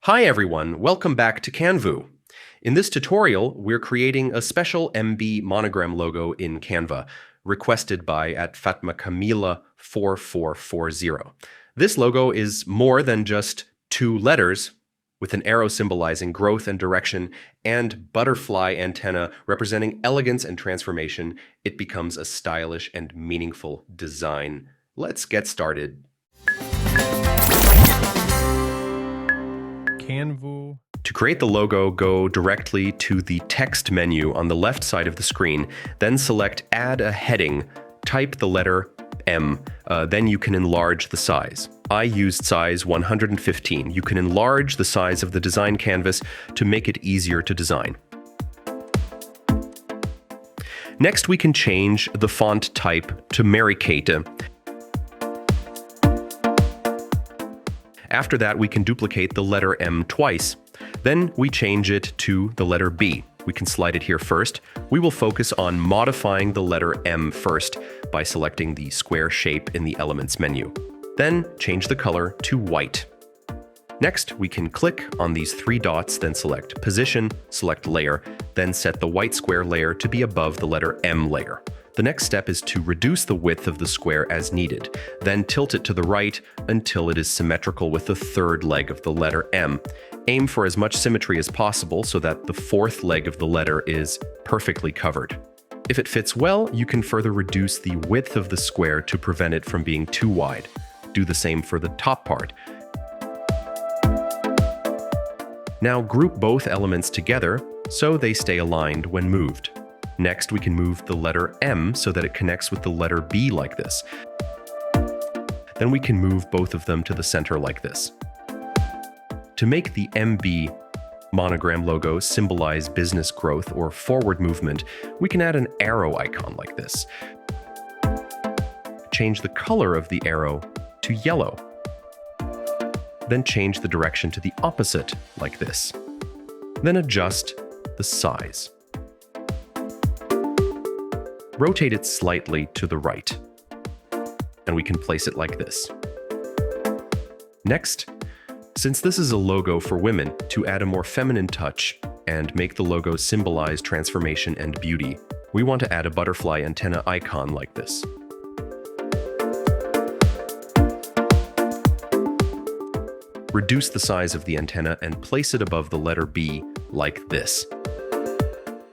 Hi everyone, welcome back to CANVOO. In this tutorial, we're creating a special MB Monogram logo in Canva, requested by @FatmaCamila4440. This logo is more than just two letters, with an arrow symbolizing growth and direction, and butterfly antenna representing elegance and transformation. It becomes a stylish and meaningful design. Let's get started. CANVOO. To create the logo, go directly to the text menu on the left side of the screen, then select Add a Heading, type the letter M, then you can enlarge the size. I used size 115. You can enlarge the size of the design canvas to make it easier to design. Next, we can change the font type to Mary Kate. After that, we can duplicate the letter M twice. Then we change it to the letter B. We can slide it here first. We will focus on modifying the letter M first by selecting the square shape in the Elements menu. Then change the color to white. Next, we can click on these three dots, then select Position, select Layer, then set the white square layer to be above the letter M layer. The next step is to reduce the width of the square as needed, then tilt it to the right until it is symmetrical with the third leg of the letter M. Aim for as much symmetry as possible so that the fourth leg of the letter is perfectly covered. If it fits well, you can further reduce the width of the square to prevent it from being too wide. Do the same for the top part. Now group both elements together so they stay aligned when moved. Next, we can move the letter M so that it connects with the letter B like this. Then we can move both of them to the center like this. To make the MB Monogram logo symbolize business growth or forward movement, we can add an arrow icon like this. Change the color of the arrow to yellow. Then change the direction to the opposite like this. Then adjust the size. Rotate it slightly to the right, and we can place it like this. Next, since this is a logo for women, to add a more feminine touch and make the logo symbolize transformation and beauty, we want to add a butterfly antenna icon like this. Reduce the size of the antenna and place it above the letter B like this.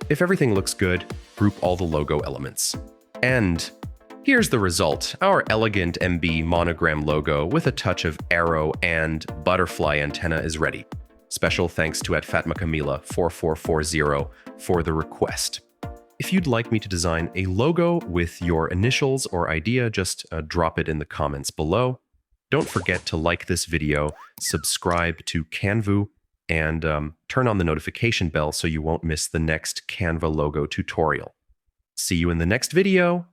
If everything looks good, group all the logo elements. And here's the result, our elegant MB Monogram logo with a touch of arrow and butterfly antenna is ready. Special thanks to @FatmaCamila4440 for the request. If you'd like me to design a logo with your initials or idea, just drop it in the comments below. Don't forget to like this video, subscribe to CANVOO, and turn on the notification bell so you won't miss the next Canva logo tutorial. See you in the next video!